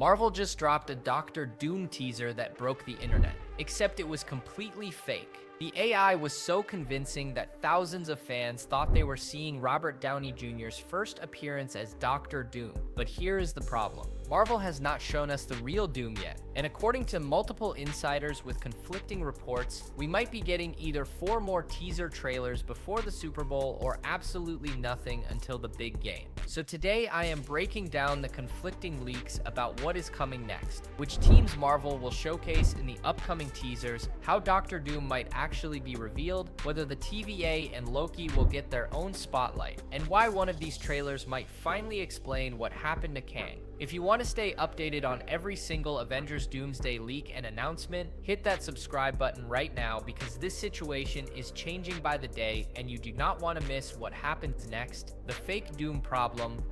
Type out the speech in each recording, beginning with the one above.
Marvel just dropped a Doctor Doom teaser that broke the internet, except it was completely fake. The AI was so convincing that thousands of fans thought they were seeing Robert Downey Jr.'s first appearance as Doctor Doom. But here is the problem. Marvel has not shown us the real Doom yet, and according to multiple insiders with conflicting reports, we might be getting either 4 more teaser trailers before the Super Bowl or absolutely nothing until the big game. So today I am breaking down the conflicting leaks about what is coming next, which teams Marvel will showcase in the upcoming teasers, how Doctor Doom might actually be revealed, whether the TVA and Loki will get their own spotlight, and why one of these trailers might finally explain what happened to Kang. If you want to stay updated on every single Avengers Doomsday leak and announcement, hit that subscribe button right now because this situation is changing by the day and you do not want to miss what happens next. The fake Doom problem.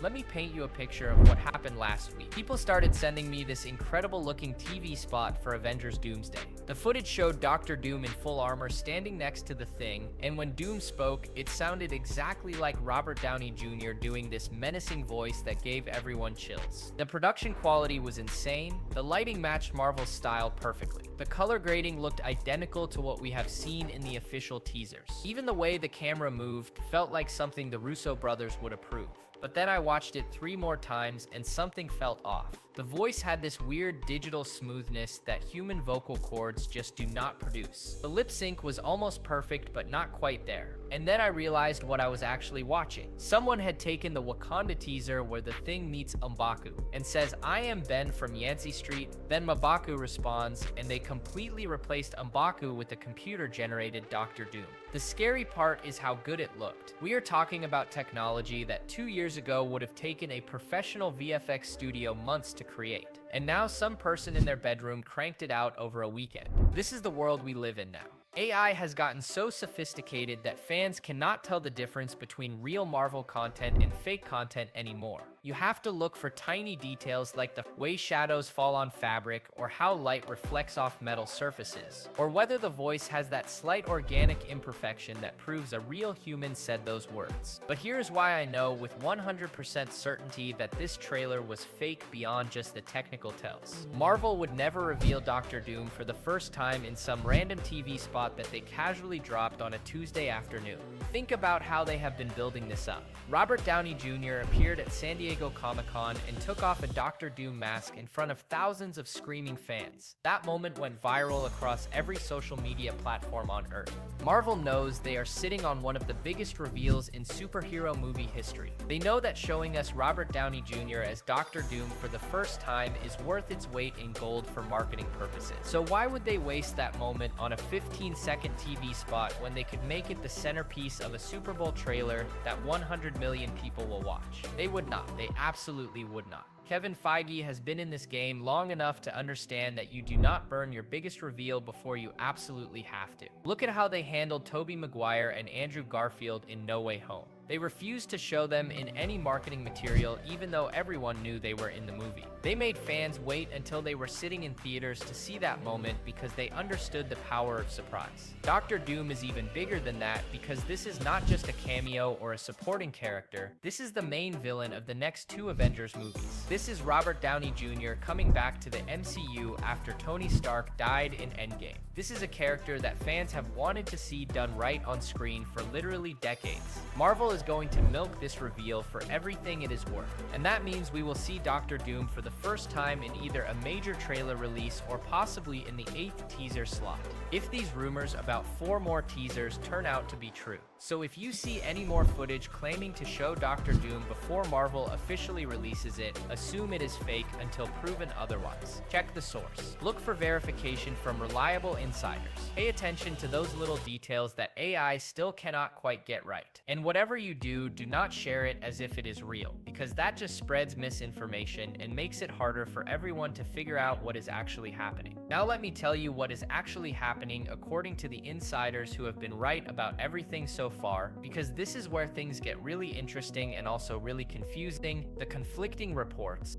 Let me paint you a picture of what happened last week. People started sending me this incredible looking TV spot for Avengers Doomsday. The footage showed Doctor Doom in full armor standing next to the Thing, and when Doom spoke, it sounded exactly like Robert Downey Jr. doing this menacing voice that gave everyone chills. The production quality was insane, the lighting matched Marvel's style perfectly. The color grading looked identical to what we have seen in the official teasers. Even the way the camera moved felt like something the Russo brothers would approve. But then I watched it 3 more times and something felt off. The voice had this weird digital smoothness that human vocal cords just do not produce. The lip sync was almost perfect but not quite there. And then I realized what I was actually watching. Someone had taken the Wakanda teaser where the Thing meets M'Baku and says, "I am Ben from Yancey Street." Then M'Baku responds, and they completely replaced M'Baku with the computer-generated Doctor Doom. The scary part is how good it looked. We are talking about technology that 2 years ago would have taken a professional VFX studio months to create. And now some person in their bedroom cranked it out over a weekend. This is the world we live in now. AI has gotten so sophisticated that fans cannot tell the difference between real Marvel content and fake content anymore. You have to look for tiny details like the way shadows fall on fabric, or how light reflects off metal surfaces, or whether the voice has that slight organic imperfection that proves a real human said those words. But here's why I know with 100% certainty that this trailer was fake beyond just the technical tells. Marvel would never reveal Doctor Doom for the first time in some random TV spot that they casually dropped on a Tuesday afternoon. Think about how they have been building this up. Robert Downey Jr. appeared at San Diego Comic-Con and took off a Doctor Doom mask in front of thousands of screaming fans. That moment went viral across every social media platform on Earth. Marvel knows they are sitting on one of the biggest reveals in superhero movie history. They know that showing us Robert Downey Jr. as Doctor Doom for the first time is worth its weight in gold for marketing purposes. So why would they waste that moment on a 15-second TV spot when they could make it the centerpiece of a Super Bowl trailer that 100 million people will watch? They would not. They absolutely would not. Kevin Feige has been in this game long enough to understand that you do not burn your biggest reveal before you absolutely have to. Look at how they handled Tobey Maguire and Andrew Garfield in No Way Home. They refused to show them in any marketing material even though everyone knew they were in the movie. They made fans wait until they were sitting in theaters to see that moment because they understood the power of surprise. Doctor Doom is even bigger than that because this is not just a cameo or a supporting character. This is the main villain of the next 2 Avengers movies. This is Robert Downey Jr. coming back to the MCU after Tony Stark died in Endgame. This is a character that fans have wanted to see done right on screen for literally decades. Marvel is going to milk this reveal for everything it is worth, and that means we will see Doctor Doom for the first time in either a major trailer release or possibly in the 8th teaser slot, if these rumors about 4 more teasers turn out to be true. So if you see any more footage claiming to show Doctor Doom before Marvel officially releases it, assume it is fake until proven otherwise. Check the source. Look for verification from reliable insiders. Pay attention to those little details that AI still cannot quite get right. And whatever you do, do not share it as if it is real, because that just spreads misinformation and makes it harder for everyone to figure out what is actually happening. Now let me tell you what is actually happening according to the insiders who have been right about everything so far, because this is where things get really interesting and also really confusing. The conflicting reports.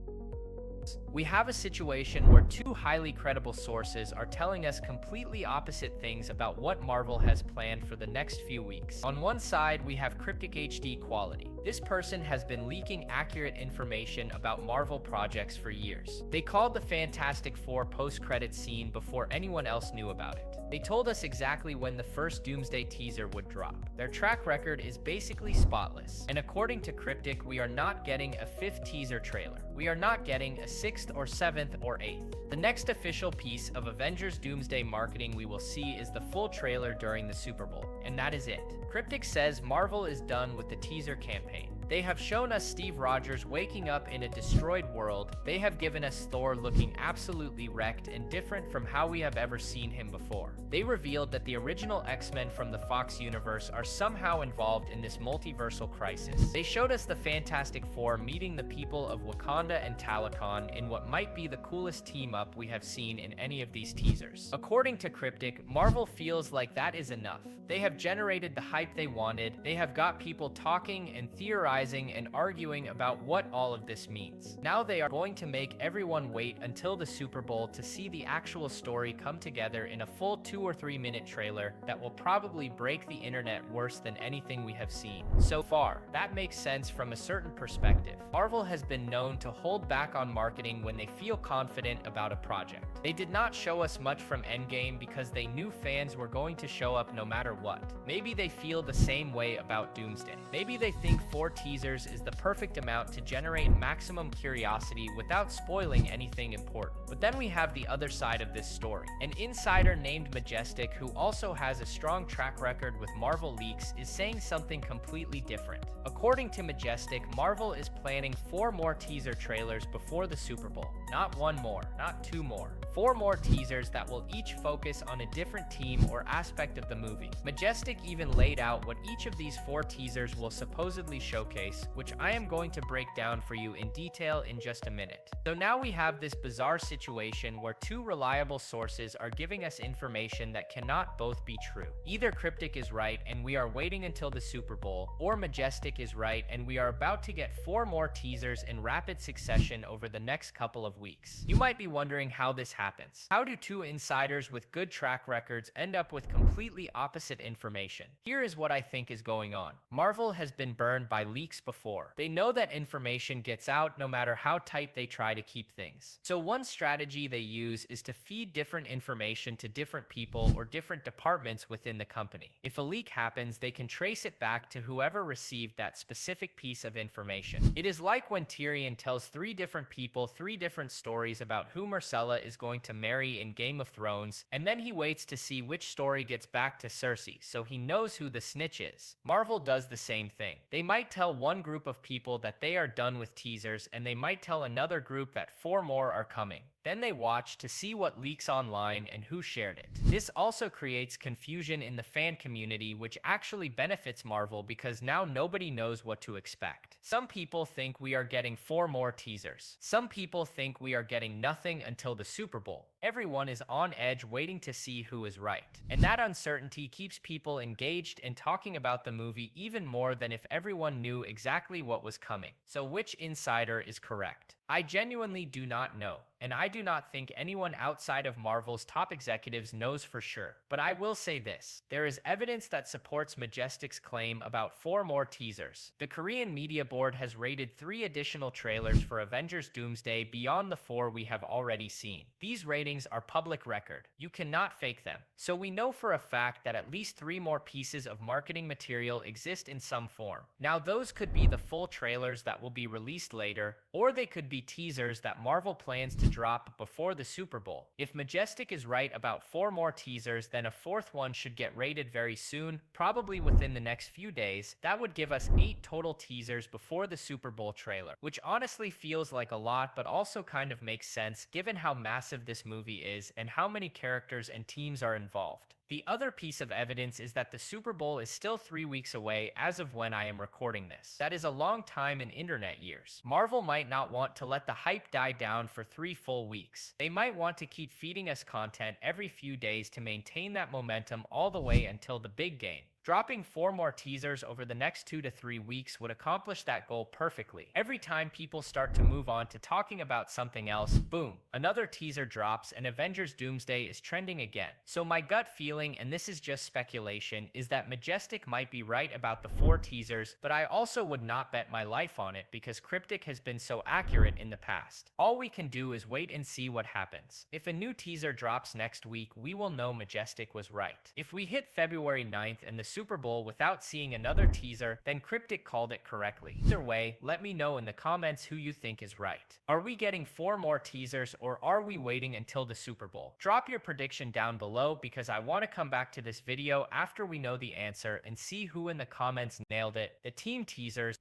We have a situation where 2 highly credible sources are telling us completely opposite things about what Marvel has planned for the next few weeks. On one side, we have cryptic HD quality. This person has been leaking accurate information about Marvel projects for years. They called the Fantastic Four post-credits scene before anyone else knew about it. They told us exactly when the first Doomsday teaser would drop. Their track record is basically spotless. And according to Cryptic, we are not getting a 5th teaser trailer. We are not getting a 6th or 7th or 8th. The next official piece of Avengers Doomsday marketing we will see is the full trailer during the Super Bowl. And that is it. Cryptic says Marvel is done with the teaser campaign. They have shown us Steve Rogers waking up in a destroyed world. They have given us Thor looking absolutely wrecked and different from how we have ever seen him before. They revealed that the original X-Men from the Fox universe are somehow involved in this multiversal crisis. They showed us the Fantastic Four meeting the people of Wakanda and Talokan in what might be the coolest team-up we have seen in any of these teasers. According to Cryptic, Marvel feels like that is enough. They have generated the hype they wanted. They have got people talking and theorizing and arguing about what all of this means. Now they are going to make everyone wait until the Super Bowl to see the actual story come together in a full 2 or 3 minute trailer that will probably break the internet worse than anything we have seen so far. That makes sense from a certain perspective. Marvel has been known to hold back on marketing when they feel confident about a project. They did not show us much from Endgame because they knew fans were going to show up no matter what. Maybe they feel the same way about Doomsday. Maybe they think 4 teasers is the perfect amount to generate maximum curiosity without spoiling anything important. But then we have the other side of this story. An insider named Majestic, who also has a strong track record with Marvel leaks, is saying something completely different. According to Majestic, Marvel is planning 4 more teaser trailers before the Super Bowl. Not 1 more, not 2 more. 4 more teasers that will each focus on a different team or aspect of the movie. Majestic even laid out what each of these 4 teasers will supposedly showcase, which I am going to break down for you in detail in just a minute. So now we have this bizarre situation where 2 reliable sources are giving us information that cannot both be true. Either Cryptic is right and we are waiting until the Super Bowl, or Majestic is right and we are about to get 4 more teasers in rapid succession over the next couple of weeks. You might be wondering how this happens. How do 2 insiders with good track records end up with completely opposite information? Here is what I think is going on. Marvel has been burned by leaks before. They know that information gets out no matter how tight they try to keep things. So one strategy they use is to feed different information to different people or different departments within the company. If a leak happens, they can trace it back to whoever received that specific piece of information. It is like when Tyrion tells 3 different people 3 different stories about who Myrcella is going to marry in Game of Thrones, and then he waits to see which story gets back to Cersei, so he knows who the snitch is. Marvel does the same thing. They might tell one group of people that they are done with teasers, and they might tell another group that 4 more are coming. Then they watch to see what leaks online and who shared it. This also creates confusion in the fan community, which actually benefits Marvel because now nobody knows what to expect. Some people think we are getting 4 more teasers. Some people think we are getting nothing until the Super Bowl. Everyone is on edge waiting to see who is right. And that uncertainty keeps people engaged and talking about the movie even more than if everyone knew exactly what was coming. So which insider is correct? I genuinely do not know, and I do not think anyone outside of Marvel's top executives knows for sure. But I will say this, there is evidence that supports Majestic's claim about 4 more teasers. The Korean media board has rated 3 additional trailers for Avengers Doomsday beyond the 4 we have already seen. These ratings are public record. You cannot fake them. So we know for a fact that at least 3 more pieces of marketing material exist in some form. Now those could be the full trailers that will be released later, or they could be teasers that Marvel plans to drop before the Super Bowl. If Majestic is right about 4 more teasers, then a 4th one should get rated very soon, probably within the next few days. That would give us 8 total teasers before the Super Bowl trailer, which honestly feels like a lot but also kind of makes sense given how massive this movie is and how many characters and teams are involved. The other piece of evidence is that the Super Bowl is still 3 weeks away as of when I am recording this. That is a long time in internet years. Marvel might not want to let the hype die down for 3 full weeks. They might want to keep feeding us content every few days to maintain that momentum all the way until the big game. Dropping 4 more teasers over the next 2 to 3 weeks would accomplish that goal perfectly. Every time people start to move on to talking about something else, boom, another teaser drops and Avengers Doomsday is trending again. So my gut feeling, and this is just speculation, is that Majestic might be right about the 4 teasers, but I also would not bet my life on it because Cryptic has been so accurate in the past. All we can do is wait and see what happens. If a new teaser drops next week, we will know Majestic was right. If we hit February 9th and the Super Bowl without seeing another teaser, then Cryptic called it correctly. Either way, let me know in the comments who you think is right. Are we getting 4 more teasers or are we waiting until the Super Bowl? Drop your prediction down below because I want to come back to this video after we know the answer and see who in the comments nailed it. The team teasers.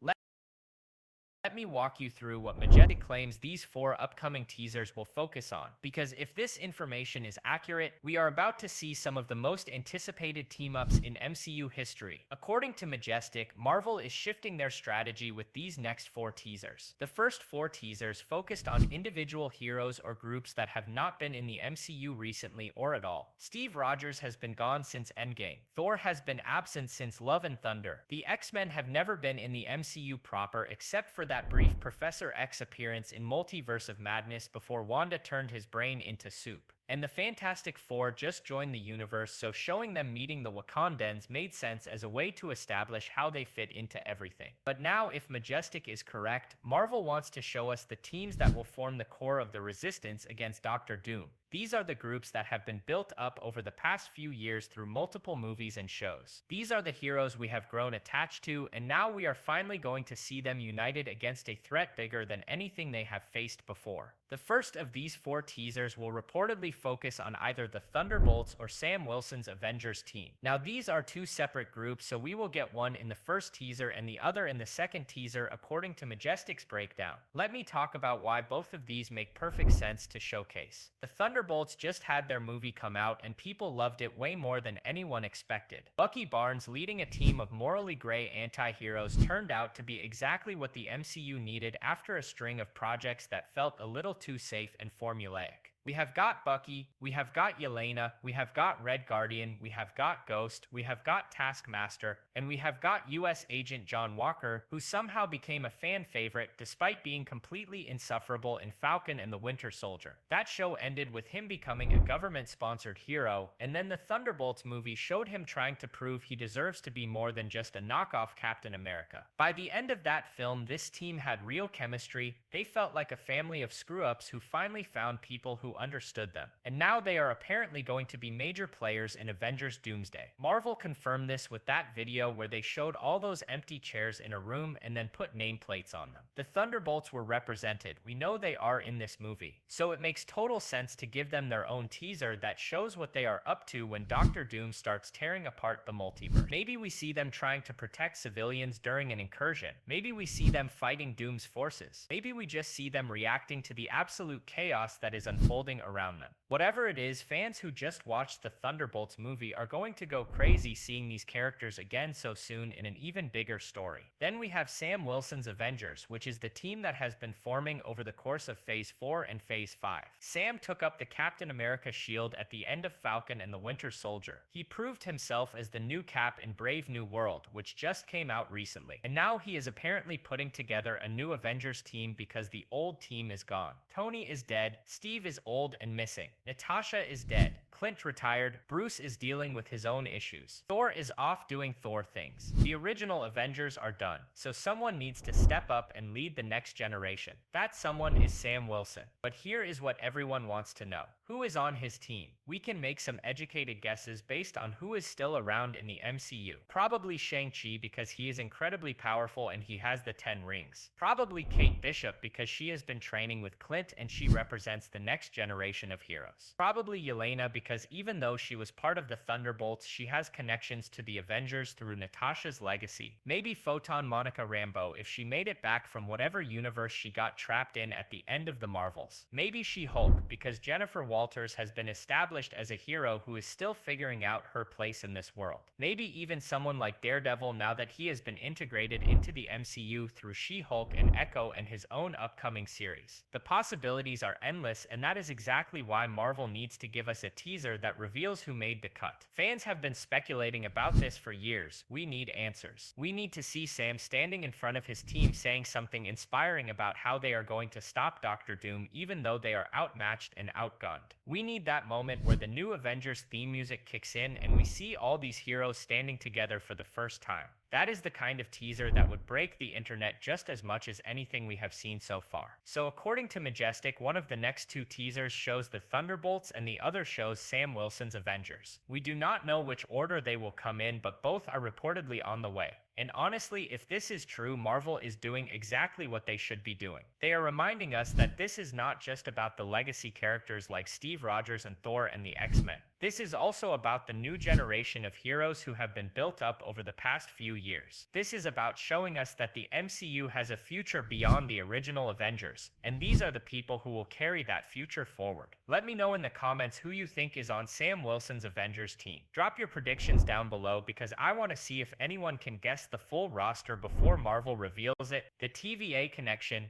Let me walk you through what Majestic claims these 4 upcoming teasers will focus on, because if this information is accurate, we are about to see some of the most anticipated team-ups in MCU history. According to Majestic, Marvel is shifting their strategy with these next 4 teasers. The first 4 teasers focused on individual heroes or groups that have not been in the MCU recently or at all. Steve Rogers has been gone since Endgame. Thor has been absent since Love and Thunder. The X-Men have never been in the MCU proper except for that brief Professor X appearance in Multiverse of Madness before Wanda turned his brain into soup. And the Fantastic Four just joined the universe, so showing them meeting the Wakandans made sense as a way to establish how they fit into everything. But now, if Majestic is correct, Marvel wants to show us the teams that will form the core of the resistance against Doctor Doom. These are the groups that have been built up over the past few years through multiple movies and shows. These are the heroes we have grown attached to, and now we are finally going to see them united against a threat bigger than anything they have faced before. The first of these 4 teasers will reportedly focus on either the Thunderbolts or Sam Wilson's Avengers team. Now these are 2 separate groups, so we will get one in the first teaser and the other in the second teaser according to Majestic's breakdown. Let me talk about why both of these make perfect sense to showcase. The Thunderbolts just had their movie come out and people loved it way more than anyone expected. Bucky Barnes leading a team of morally gray anti-heroes turned out to be exactly what the MCU needed after a string of projects that felt a little too safe and formulaic. We have got Bucky, we have got Yelena, we have got Red Guardian, we have got Ghost, we have got Taskmaster, and we have got US Agent John Walker, who somehow became a fan favorite despite being completely insufferable in Falcon and the Winter Soldier. That show ended with him becoming a government-sponsored hero, and then the Thunderbolts movie showed him trying to prove he deserves to be more than just a knockoff Captain America. By the end of that film, this team had real chemistry. They felt like a family of screw-ups who finally found people who understood them. And now they are apparently going to be major players in Avengers Doomsday. Marvel confirmed this with that video where they showed all those empty chairs in a room and then put nameplates on them. The Thunderbolts were represented. We know they are in this movie. So it makes total sense to give them their own teaser that shows what they are up to when Doctor Doom starts tearing apart the multiverse. Maybe we see them trying to protect civilians during an incursion. Maybe we see them fighting Doom's forces. Maybe we just see them reacting to the absolute chaos that is unfolding around them. Whatever it is, fans who just watched the Thunderbolts movie are going to go crazy seeing these characters again so soon in an even bigger story. Then we have Sam Wilson's Avengers, which is the team that has been forming over the course of Phase 4 and Phase 5. Sam took up the Captain America shield at the end of Falcon and the Winter Soldier. He proved himself as the new Cap in Brave New World, which just came out recently. And now he is apparently putting together a new Avengers team because the old team is gone. Tony is dead, Steve is old and missing. Natasha is dead. Clint retired. Bruce is dealing with his own issues. Thor is off doing Thor things. The original Avengers are done, so someone needs to step up and lead the next generation. That someone is Sam Wilson. But here is what everyone wants to know. Who is on his team? We can make some educated guesses based on who is still around in the MCU. Probably Shang-Chi because he is incredibly powerful and he has the 10 rings. Probably Kate Bishop because she has been training with Clint and she represents the next generation of heroes. Probably Yelena because even though she was part of the Thunderbolts, she has connections to the Avengers through Natasha's legacy. Maybe Photon Monica Rambeau if she made it back from whatever universe she got trapped in at the end of the Marvels. Maybe She-Hulk because Jennifer Walters has been established as a hero who is still figuring out her place in this world. Maybe even someone like Daredevil now that he has been integrated into the MCU through She-Hulk and Echo and his own upcoming series. The possibilities are endless, and that is exactly why Marvel needs to give us a teaser teaser that reveals who made the cut. Fans have been speculating about this for years. We need answers. We need to see Sam standing in front of his team saying something inspiring about how they are going to stop Doctor Doom even though they are outmatched and outgunned. We need that moment where the new Avengers theme music kicks in and we see all these heroes standing together for the first time. That is the kind of teaser that would break the internet just as much as anything we have seen so far. So according to Majestic, one of the next two teasers shows the Thunderbolts and the other shows Sam Wilson's Avengers. We do not know which order they will come in, but both are reportedly on the way. And honestly, if this is true, Marvel is doing exactly what they should be doing. They are reminding us that this is not just about the legacy characters like Steve Rogers and Thor and the X-Men. This is also about the new generation of heroes who have been built up over the past few years. This is about showing us that the MCU has a future beyond the original Avengers, and these are the people who will carry that future forward. Let me know in the comments who you think is on Sam Wilson's Avengers team. Drop your predictions down below because I want to see if anyone can guess the full roster before Marvel reveals it. The TVA connection.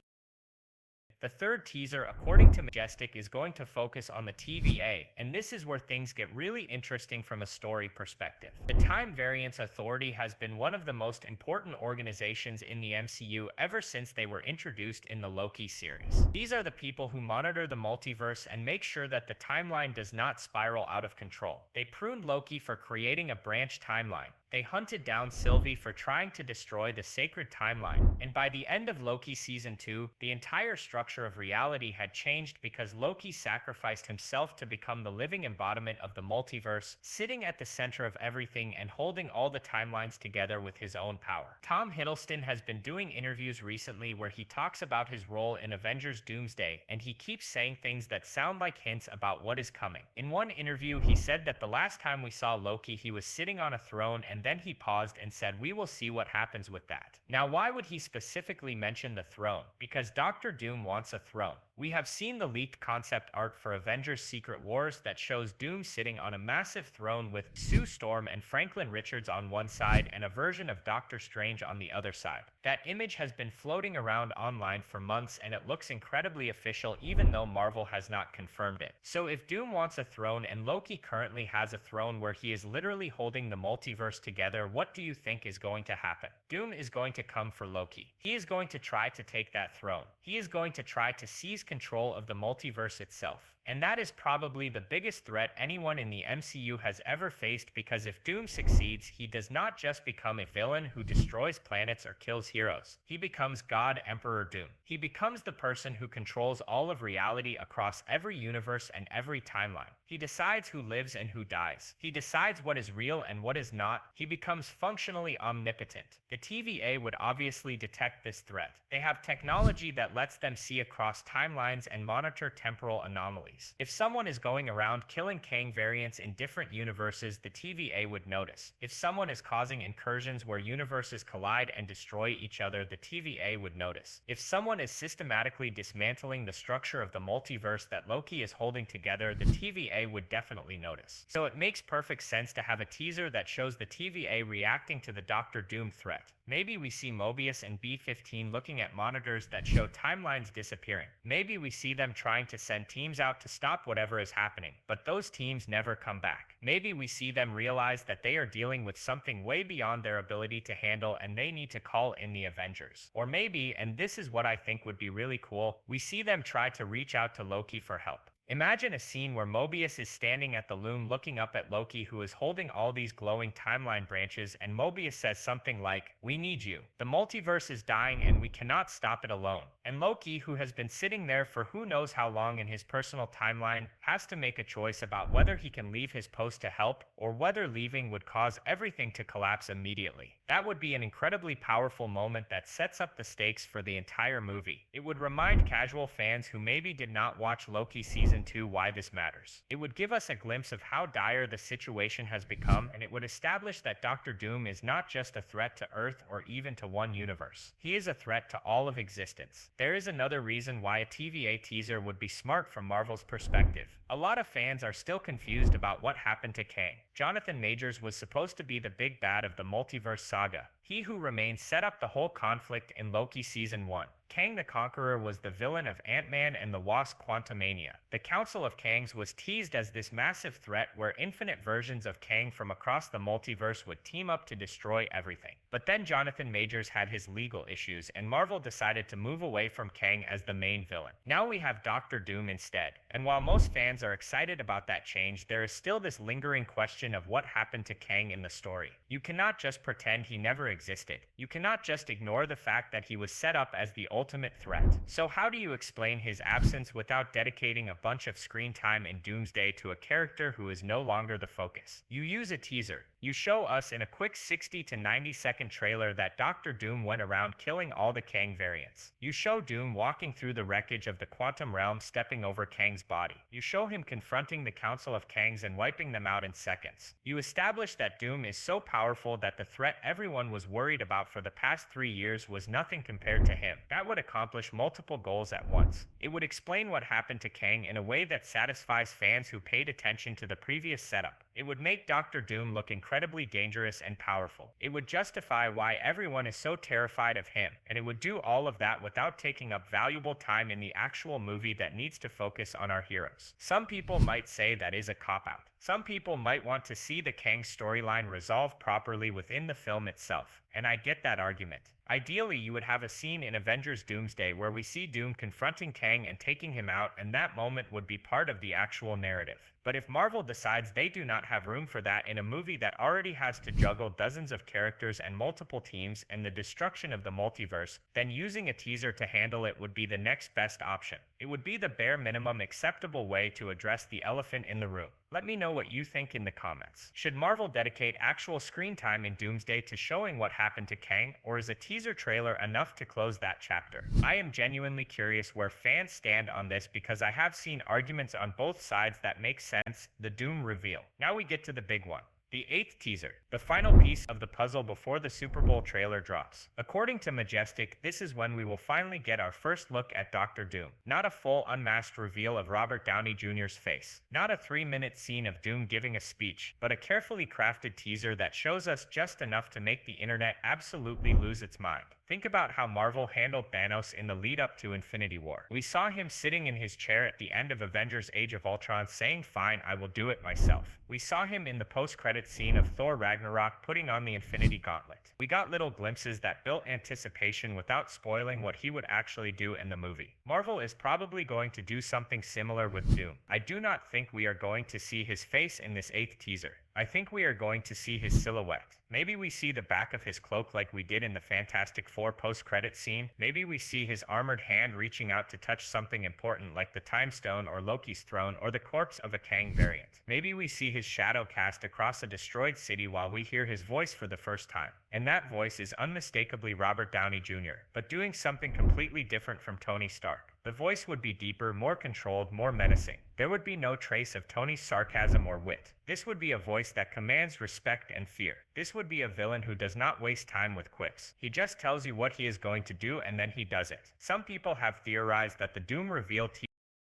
The third teaser, according to Majestic, is going to focus on the TVA, and this is where things get really interesting from a story perspective. The Time Variance Authority has been one of the most important organizations in the MCU ever since they were introduced in the Loki series. These are the people who monitor the multiverse and make sure that the timeline does not spiral out of control. They pruned Loki for creating a branch timeline. They hunted down Sylvie for trying to destroy the sacred timeline, and by the end of Loki Season 2, the entire structure of reality had changed because Loki sacrificed himself to become the living embodiment of the multiverse, sitting at the center of everything and holding all the timelines together with his own power. Tom Hiddleston has been doing interviews recently where he talks about his role in Avengers Doomsday, and he keeps saying things that sound like hints about what is coming. In one interview, he said that the last time we saw Loki, he was sitting on a throne, and then he paused and said, "We will see what happens with that." Now, why would he specifically mention the throne? Because Doctor Doom wants a throne. We have seen the leaked concept art for Avengers Secret Wars that shows Doom sitting on a massive throne with Sue Storm and Franklin Richards on one side and a version of Doctor Strange on the other side. That image has been floating around online for months and it looks incredibly official even though Marvel has not confirmed it. So if Doom wants a throne and Loki currently has a throne where he is literally holding the multiverse together, what do you think is going to happen? Doom is going to come for Loki. He is going to try to take that throne. He is going to try to seize control of the multiverse itself. And that is probably the biggest threat anyone in the MCU has ever faced, because if Doom succeeds, he does not just become a villain who destroys planets or kills heroes. He becomes God Emperor Doom. He becomes the person who controls all of reality across every universe and every timeline. He decides who lives and who dies. He decides what is real and what is not. He becomes functionally omnipotent. The TVA would obviously detect this threat. They have technology that lets them see across timelines and monitor temporal anomalies. If someone is going around killing Kang variants in different universes, the TVA would notice. If someone is causing incursions where universes collide and destroy each other, the TVA would notice. If someone is systematically dismantling the structure of the multiverse that Loki is holding together, the TVA would definitely notice. So it makes perfect sense to have a teaser that shows the TVA reacting to the Doctor Doom threat. Maybe we see Mobius and B-15 looking at monitors that show timelines disappearing. Maybe we see them trying to send teams out to stop whatever is happening, but those teams never come back. Maybe we see them realize that they are dealing with something way beyond their ability to handle and they need to call in the Avengers. Or maybe, and this is what I think would be really cool, we see them try to reach out to Loki for help. Imagine a scene where Mobius is standing at the loom looking up at Loki, who is holding all these glowing timeline branches, and Mobius says something like, "We need you. The multiverse is dying and we cannot stop it alone." And Loki, who has been sitting there for who knows how long in his personal timeline, has to make a choice about whether he can leave his post to help or whether leaving would cause everything to collapse immediately. That would be an incredibly powerful moment that sets up the stakes for the entire movie. It would remind casual fans who maybe did not watch Loki Season 2 why this matters. It would give us a glimpse of how dire the situation has become, and it would establish that Doctor Doom is not just a threat to Earth or even to one universe. He is a threat to all of existence. There is another reason why a TVA teaser would be smart from Marvel's perspective. A lot of fans are still confused about what happened to Kang. Jonathan Majors was supposed to be the big bad of the multiverse saga. He who remains set up the whole conflict in Loki Season 1. Kang the Conqueror was the villain of Ant-Man and the Wasp: Quantumania. The Council of Kangs was teased as this massive threat where infinite versions of Kang from across the multiverse would team up to destroy everything. But then Jonathan Majors had his legal issues, and Marvel decided to move away from Kang as the main villain. Now we have Doctor Doom instead. And while most fans are excited about that change, there is still this lingering question of what happened to Kang in the story. You cannot just pretend he never existed. You cannot just ignore the fact that he was set up as the ultimate threat. So how do you explain his absence without dedicating a bunch of screen time in Doomsday to a character who is no longer the focus? You use a teaser. You show us in a quick 60 to 90 second trailer that Doctor Doom went around killing all the Kang variants. You show Doom walking through the wreckage of the quantum realm, stepping over Kang's body. You show him confronting the Council of Kangs and wiping them out in seconds. You establish that Doom is so powerful that the threat everyone was worried about for the past 3 years was nothing compared to him. That would accomplish multiple goals at once. It would explain what happened to Kang in a way that satisfies fans who paid attention to the previous setup. It would make Doctor Doom look incredibly dangerous and powerful. It would justify why everyone is so terrified of him, and it would do all of that without taking up valuable time in the actual movie that needs to focus on our heroes. Some people might say that is a cop-out. Some people might want to see the Kang storyline resolved properly within the film itself, and I get that argument. Ideally, you would have a scene in Avengers Doomsday where we see Doom confronting Kang and taking him out, and that moment would be part of the actual narrative. But if Marvel decides they do not have room for that in a movie that already has to juggle dozens of characters and multiple teams and the destruction of the multiverse, then using a teaser to handle it would be the next best option. It would be the bare minimum acceptable way to address the elephant in the room. Let me know what you think in the comments. Should Marvel dedicate actual screen time in Doomsday to showing what happened to Kang, or is a teaser trailer enough to close that chapter? I am genuinely curious where fans stand on this because I have seen arguments on both sides that make sense. The Doom reveal. Now we get to the big one. The 8th teaser, the final piece of the puzzle before the Super Bowl trailer drops. According to Majestic, this is when we will finally get our first look at Doctor Doom. Not a full unmasked reveal of Robert Downey Jr.'s face. Not a 3-minute scene of Doom giving a speech, but a carefully crafted teaser that shows us just enough to make the internet absolutely lose its mind. Think about how Marvel handled Thanos in the lead up to Infinity War. We saw him sitting in his chair at the end of Avengers Age of Ultron saying, "Fine, I will do it myself." We saw him in the post-credits scene of Thor Ragnarok putting on the Infinity Gauntlet. We got little glimpses that built anticipation without spoiling what he would actually do in the movie. Marvel is probably going to do something similar with Doom. I do not think we are going to see his face in this 8th teaser. I think we are going to see his silhouette. Maybe we see the back of his cloak like we did in the Fantastic Four post-credit scene. Maybe we see his armored hand reaching out to touch something important like the Time Stone or Loki's throne or the corpse of a Kang variant. Maybe we see his shadow cast across a destroyed city while we hear his voice for the first time. And that voice is unmistakably Robert Downey Jr., but doing something completely different from Tony Stark. The voice would be deeper, more controlled, more menacing. There would be no trace of Tony's sarcasm or wit. This would be a voice that commands respect and fear. This would be a villain who does not waste time with quips. He just tells you what he is going to do and then he does it. Some people have theorized that the Doom reveal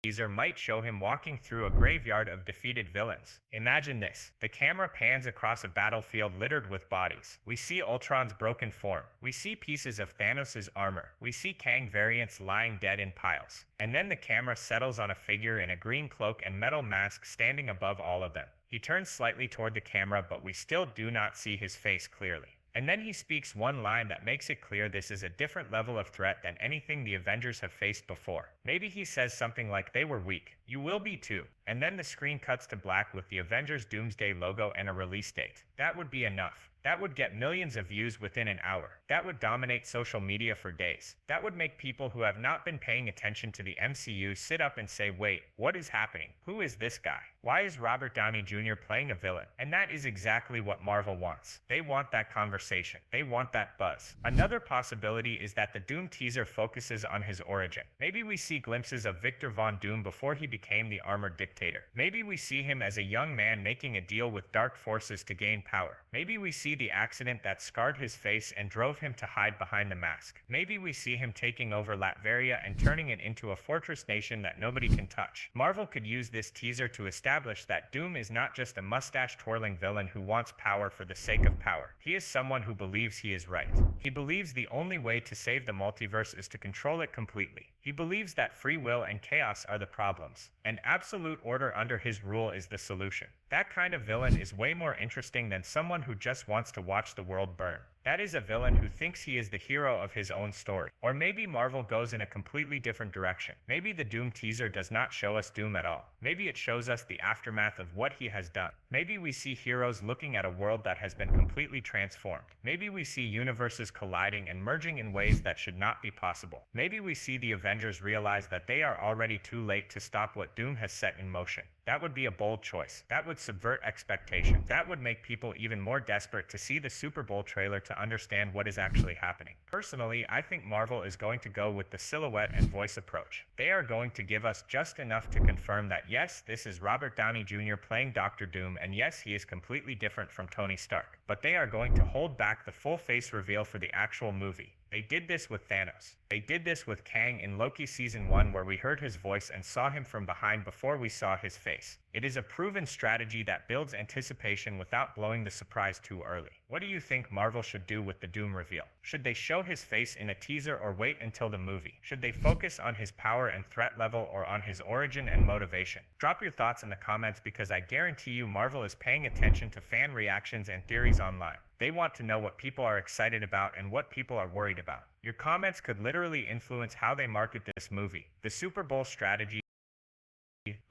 teaser might show him walking through a graveyard of defeated villains. Imagine this. The camera pans across a battlefield littered with bodies. We see Ultron's broken form. We see pieces of Thanos' armor. We see Kang variants lying dead in piles. And then the camera settles on a figure in a green cloak and metal mask standing above all of them. He turns slightly toward the camera, but we still do not see his face clearly. And then he speaks one line that makes it clear this is a different level of threat than anything the Avengers have faced before. Maybe he says something like, "They were weak. You will be too." And then the screen cuts to black with the Avengers Doomsday logo and a release date. That would be enough. That would get millions of views within an hour. That would dominate social media for days. That would make people who have not been paying attention to the MCU sit up and say, "Wait, what is happening? Who is this guy? Why is Robert Downey Jr. playing a villain?" And that is exactly what Marvel wants. They want that conversation. They want that buzz. Another possibility is that the Doom teaser focuses on his origin. Maybe we see glimpses of Victor Von Doom before he became the armored dictator. Maybe we see him as a young man making a deal with dark forces to gain power. Maybe we see see the accident that scarred his face and drove him to hide behind the mask. Maybe we see him taking over Latveria and turning it into a fortress nation that nobody can touch. Marvel could use this teaser to establish that Doom is not just a mustache-twirling villain who wants power for the sake of power. He is someone who believes he is right. He believes the only way to save the multiverse is to control it completely. He believes that free will and chaos are the problems, and absolute order under his rule is the solution. That kind of villain is way more interesting than someone who just wants to watch the world burn. That is a villain who thinks he is the hero of his own story. Or maybe Marvel goes in a completely different direction. Maybe the Doom teaser does not show us Doom at all. Maybe it shows us the aftermath of what he has done. Maybe we see heroes looking at a world that has been completely transformed. Maybe we see universes colliding and merging in ways that should not be possible. Maybe we see the Avengers realize that they are already too late to stop what Doom has set in motion. That would be a bold choice. That would subvert expectations. That would make people even more desperate to see the Super Bowl trailer to understand what is actually happening. Personally, I think Marvel is going to go with the silhouette and voice approach. They are going to give us just enough to confirm that yes, this is Robert Downey Jr. playing Doctor Doom, and yes, he is completely different from Tony Stark. But they are going to hold back the full face reveal for the actual movie. They did this with Thanos. They did this with Kang in Loki Season 1, where we heard his voice and saw him from behind before we saw his face. It is a proven strategy that builds anticipation without blowing the surprise too early. What do you think Marvel should do with the Doom reveal? Should they show his face in a teaser or wait until the movie? Should they focus on his power and threat level or on his origin and motivation? Drop your thoughts in the comments, because I guarantee you Marvel is paying attention to fan reactions and theories online. They want to know what people are excited about and what people are worried about. Your comments could literally influence how they market this movie. The Super Bowl strategy.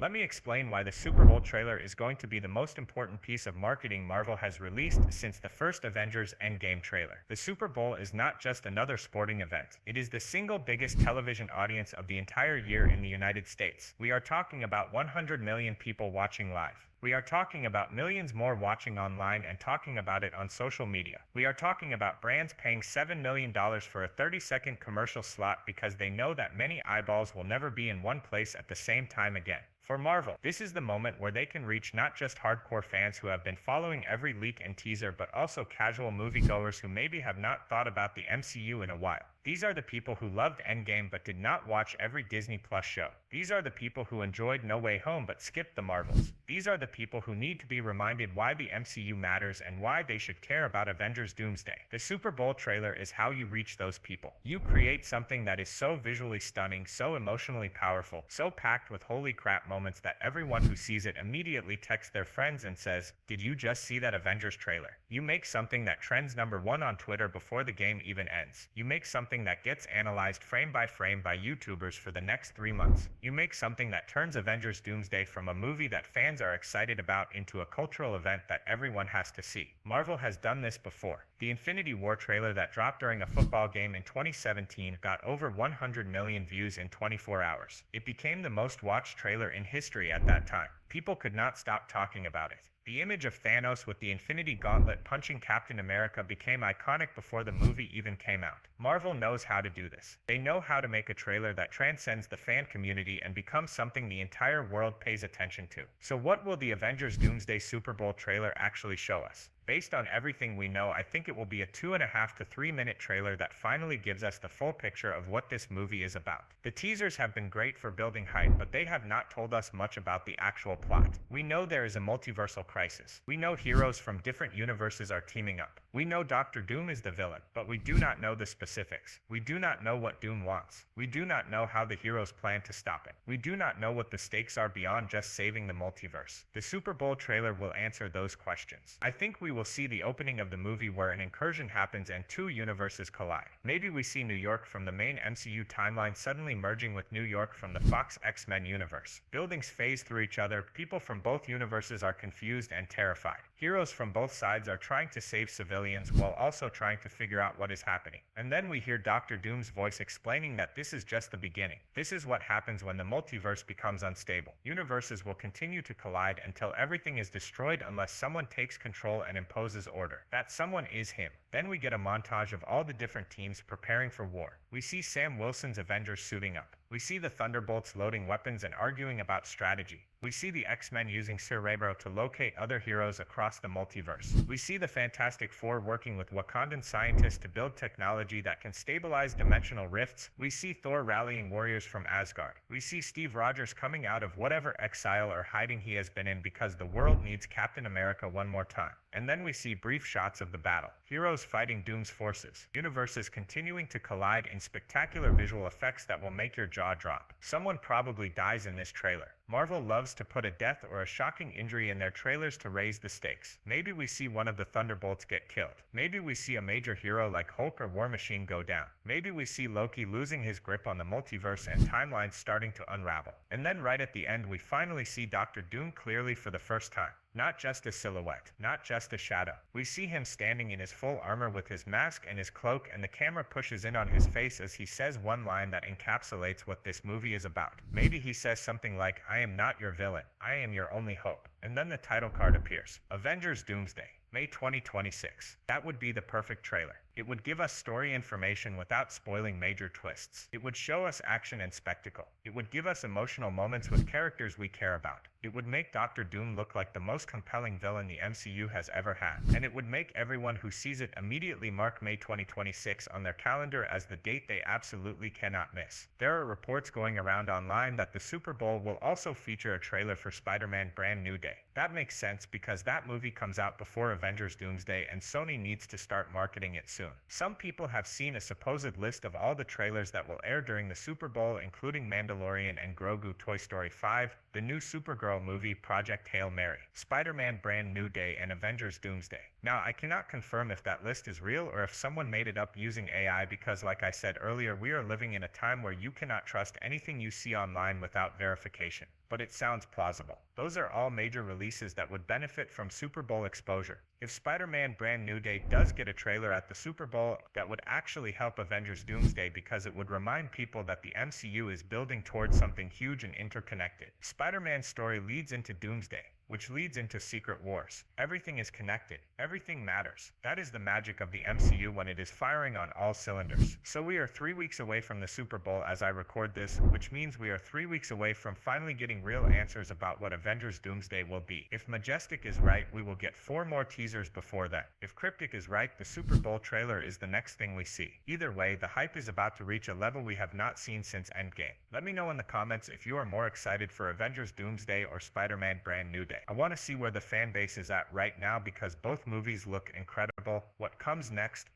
Let me explain why the Super Bowl trailer is going to be the most important piece of marketing Marvel has released since the first Avengers Endgame trailer. The Super Bowl is not just another sporting event. It is the single biggest television audience of the entire year in the United States. We are talking about 100 million people watching live. We are talking about millions more watching online and talking about it on social media. We are talking about brands paying $7 million for a 30-second commercial slot because they know that many eyeballs will never be in one place at the same time again. For Marvel, this is the moment where they can reach not just hardcore fans who have been following every leak and teaser, but also casual moviegoers who maybe have not thought about the MCU in a while. These are the people who loved Endgame but did not watch every Disney Plus show. These are the people who enjoyed No Way Home but skipped the Marvels. These are the people who need to be reminded why the MCU matters and why they should care about Avengers Doomsday. The Super Bowl trailer is how you reach those people. You create something that is so visually stunning, so emotionally powerful, so packed with holy crap moments that everyone who sees it immediately texts their friends and says, "Did you just see that Avengers trailer?" You make something that trends #1 on Twitter before the game even ends. You make something that gets analyzed frame by YouTubers for the next 3 months. You make something that turns Avengers Doomsday from a movie that fans are excited about into a cultural event that everyone has to see. Marvel has done this before. The Infinity War trailer that dropped during a football game in 2017 got over 100 million views in 24 hours. It became the most watched trailer in history at that time. People could not stop talking about it. The image of Thanos with the Infinity Gauntlet punching Captain America became iconic before the movie even came out. Marvel knows how to do this. They know how to make a trailer that transcends the fan community and becomes something the entire world pays attention to. So what will the Avengers Doomsday Super Bowl trailer actually show us? Based on everything we know, I think it will be a 2.5 to 3 minute trailer that finally gives us the full picture of what this movie is about. The teasers have been great for building hype, but they have not told us much about the actual plot. We know there is a multiversal crisis. We know heroes from different universes are teaming up. We know Doctor Doom is the villain, but we do not know the specifics. We do not know what Doom wants. We do not know how the heroes plan to stop it. We do not know what the stakes are beyond just saving the multiverse. The Super Bowl trailer will answer those questions. I think we will see the opening of the movie where an incursion happens and two universes collide. Maybe we see New York from the main MCU timeline suddenly merging with New York from the Fox X-Men universe. Buildings phase through each other, people from both universes are confused and terrified. Heroes from both sides are trying to save civilians while also trying to figure out what is happening. And then we hear Doctor Doom's voice explaining that this is just the beginning. This is what happens when the multiverse becomes unstable. Universes will continue to collide until everything is destroyed unless someone takes control and imposes order. That someone is him. Then we get a montage of all the different teams preparing for war. We see Sam Wilson's Avengers suiting up. We see the Thunderbolts loading weapons and arguing about strategy. We see the X-Men using Cerebro to locate other heroes across the multiverse. We see the Fantastic Four working with Wakandan scientists to build technology that can stabilize dimensional rifts. We see Thor rallying warriors from Asgard. We see Steve Rogers coming out of whatever exile or hiding he has been in because the world needs Captain America one more time. And then we see brief shots of the battle. Heroes fighting Doom's forces. Universes continuing to collide in spectacular visual effects that will make your jaw drop. Someone probably dies in this trailer. Marvel loves to put a death or a shocking injury in their trailers to raise the stakes. Maybe we see one of the Thunderbolts get killed. Maybe we see a major hero like Hulk or War Machine go down. Maybe we see Loki losing his grip on the multiverse and timelines starting to unravel. And then right at the end we finally see Doctor Doom clearly for the first time. Not just a silhouette, not just a shadow. We see him standing in his full armor with his mask and his cloak, and the camera pushes in on his face as he says one line that encapsulates what this movie is about. Maybe he says something like, "I am not your villain, I am your only hope." And then the title card appears. Avengers Doomsday, May 2026. That would be the perfect trailer. It would give us story information without spoiling major twists. It would show us action and spectacle. It would give us emotional moments with characters we care about. It would make Doctor Doom look like the most compelling villain the MCU has ever had. And it would make everyone who sees it immediately mark May 2026 on their calendar as the date they absolutely cannot miss. There are reports going around online that the Super Bowl will also feature a trailer for Spider-Man Brand New Day. That makes sense because that movie comes out before Avengers Doomsday and Sony needs to start marketing it soon. Some people have seen a supposed list of all the trailers that will air during the Super Bowl, including Mandalorian and Grogu, Toy Story 5, the new Supergirl movie Project Hail Mary, Spider-Man Brand New Day, and Avengers Doomsday. Now, I cannot confirm if that list is real or if someone made it up using AI because, like I said earlier, we are living in a time where you cannot trust anything you see online without verification. But it sounds plausible. Those are all major releases that would benefit from Super Bowl exposure. If Spider-Man Brand New Day does get a trailer at the Super Bowl, that would actually help Avengers Doomsday because it would remind people that the MCU is building towards something huge and interconnected. Spider-Man's story leads into Doomsday, which leads into Secret Wars. Everything is connected. Everything matters. That is the magic of the MCU when it is firing on all cylinders. So we are 3 weeks away from the Super Bowl as I record this, which means we are 3 weeks away from finally getting real answers about what Avengers Doomsday will be. If Majestic is right, we will get 4 more teasers before that. If Cryptic is right, the Super Bowl trailer is the next thing we see. Either way, the hype is about to reach a level we have not seen since Endgame. Let me know in the comments if you are more excited for Avengers Doomsday or Spider-Man Brand New Day. I want to see where the fan base is at right now because both movies look incredible. What comes next?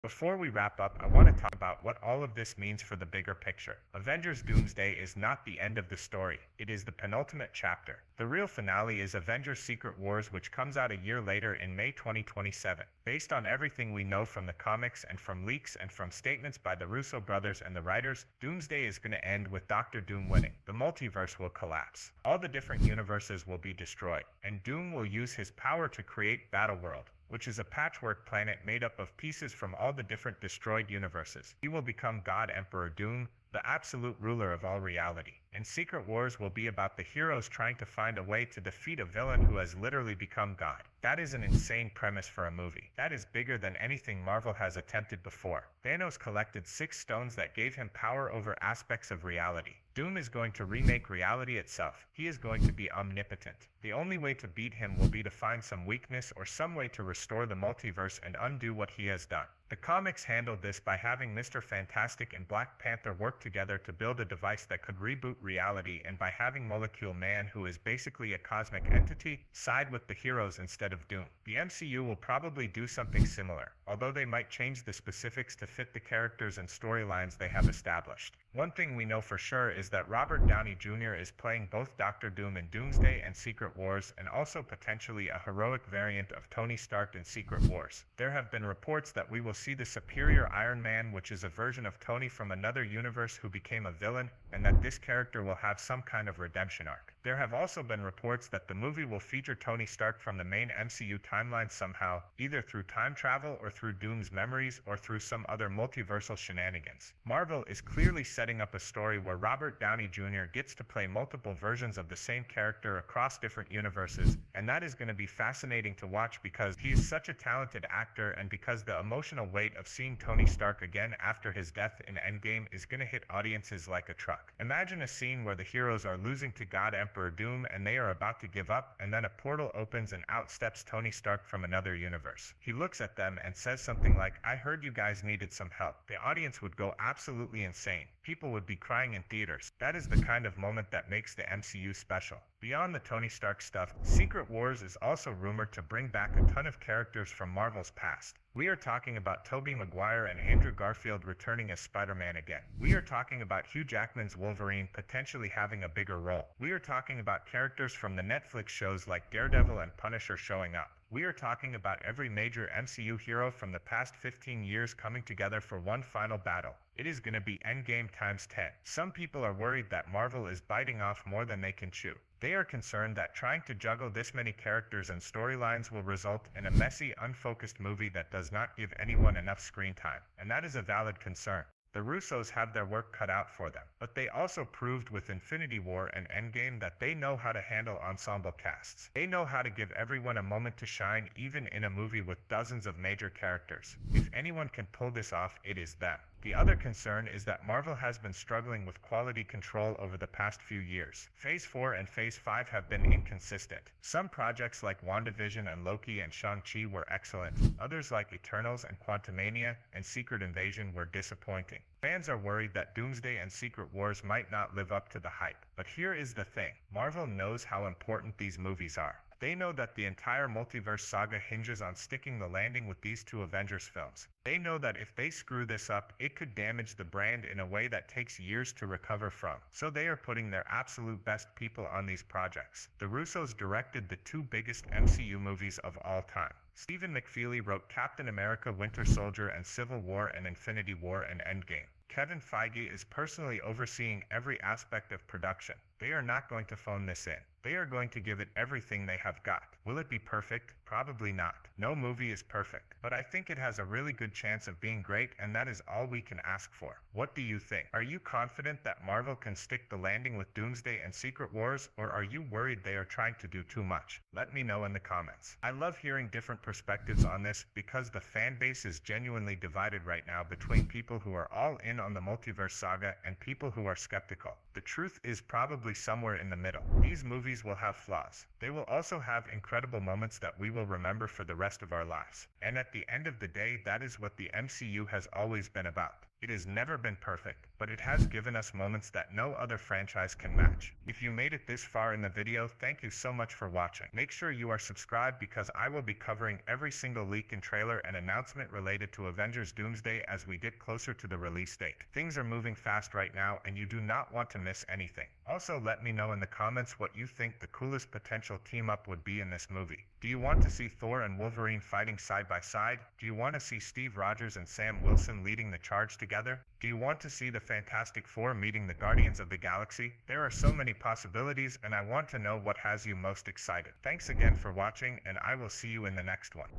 Before we wrap up, I want to talk about what all of this means for the bigger picture. Avengers Doomsday is not the end of the story. It is the penultimate chapter. The real finale is Avengers Secret Wars, which comes out a year later in May 2027. Based on everything we know from the comics and from leaks and from statements by the Russo brothers and the writers, Doomsday is going to end with Doctor Doom winning. The multiverse will collapse. All the different universes will be destroyed, and Doom will use his power to create Battleworld, which is a patchwork planet made up of pieces from all the different destroyed universes. He will become God Emperor Doom, the absolute ruler of all reality. And Secret Wars will be about the heroes trying to find a way to defeat a villain who has literally become God. That is an insane premise for a movie. That is bigger than anything Marvel has attempted before. Thanos collected 6 stones that gave him power over aspects of reality. Doom is going to remake reality itself. He is going to be omnipotent. The only way to beat him will be to find some weakness or some way to restore the multiverse and undo what he has done. The comics handled this by having Mr. Fantastic and Black Panther work together to build a device that could reboot reality, and by having Molecule Man, who is basically a cosmic entity, side with the heroes instead of Doom. The MCU will probably do something similar, although they might change the specifics to fit the characters and storylines they have established. One thing we know for sure is that Robert Downey Jr. is playing both Doctor Doom in Doomsday and Secret Wars, and also potentially a heroic variant of Tony Stark in Secret Wars. There have been reports that we will see the superior Iron Man, which is a version of Tony from another universe who became a villain, and that this character will have some kind of redemption arc. There have also been reports that the movie will feature Tony Stark from the main MCU timeline somehow, either through time travel or through Doom's memories or through some other multiversal shenanigans. Marvel is clearly setting up a story where Robert Downey Jr. gets to play multiple versions of the same character across different universes, and that is going to be fascinating to watch because he is such a talented actor and because the emotional emotional weight of seeing Tony Stark again after his death in Endgame is gonna hit audiences like a truck. Imagine a scene where the heroes are losing to God Emperor Doom and they are about to give up, and then a portal opens and out steps Tony Stark from another universe. He looks at them and says something like, "I heard you guys needed some help." The audience would go absolutely insane. People would be crying in theaters. That is the kind of moment that makes the MCU special. Beyond the Tony Stark stuff, Secret Wars is also rumored to bring back a ton of characters from Marvel's past. We are talking about Tobey Maguire and Andrew Garfield returning as Spider-Man again. We are talking about Hugh Jackman's Wolverine potentially having a bigger role. We are talking about characters from the Netflix shows like Daredevil and Punisher showing up. We are talking about every major MCU hero from the past 15 years coming together for one final battle. It is gonna be Endgame times 10. Some people are worried that Marvel is biting off more than they can chew. They are concerned that trying to juggle this many characters and storylines will result in a messy, unfocused movie that does not give anyone enough screen time. And that is a valid concern. The Russos have their work cut out for them, but they also proved with Infinity War and Endgame that they know how to handle ensemble casts. They know how to give everyone a moment to shine, even in a movie with dozens of major characters. If anyone can pull this off, it is them. The other concern is that Marvel has been struggling with quality control over the past few years. Phase 4 and Phase 5 have been inconsistent. Some projects like WandaVision and Loki and Shang-Chi were excellent. Others like Eternals and Quantumania and Secret Invasion were disappointing. Fans are worried that Doomsday and Secret Wars might not live up to the hype. But here is the thing. Marvel knows how important these movies are. They know that the entire multiverse saga hinges on sticking the landing with these two Avengers films. They know that if they screw this up, it could damage the brand in a way that takes years to recover from. So they are putting their absolute best people on these projects. The Russos directed the two biggest MCU movies of all time. Stephen McFeely wrote Captain America: Winter Soldier and Civil War and Infinity War and Endgame. Kevin Feige is personally overseeing every aspect of production. They are not going to phone this in. They are going to give it everything they have got. Will it be perfect? Probably not. No movie is perfect, but I think it has a really good chance of being great, and that is all we can ask for. What do you think? Are you confident that Marvel can stick the landing with Doomsday and Secret Wars, or are you worried they are trying to do too much? Let me know in the comments. I love hearing different perspectives on this because the fan base is genuinely divided right now between people who are all in on the multiverse saga and people who are skeptical. The truth is probably somewhere in the middle. These movies will have flaws. They will also have incredible moments that we will remember for the rest of our lives. And at the end of the day, that is what the MCU has always been about. It has never been perfect, but it has given us moments that no other franchise can match. If you made it this far in the video, thank you so much for watching. Make sure you are subscribed because I will be covering every single leak and trailer and announcement related to Avengers Doomsday as we get closer to the release date. Things are moving fast right now and you do not want to miss anything. Also, let me know in the comments what you think the coolest potential team up would be in this movie. Do you want to see Thor and Wolverine fighting side by side? Do you want to see Steve Rogers and Sam Wilson leading the charge together? Do you want to see the Fantastic Four meeting the Guardians of the Galaxy? There are so many possibilities, and I want to know what has you most excited. Thanks again for watching, and I will see you in the next one.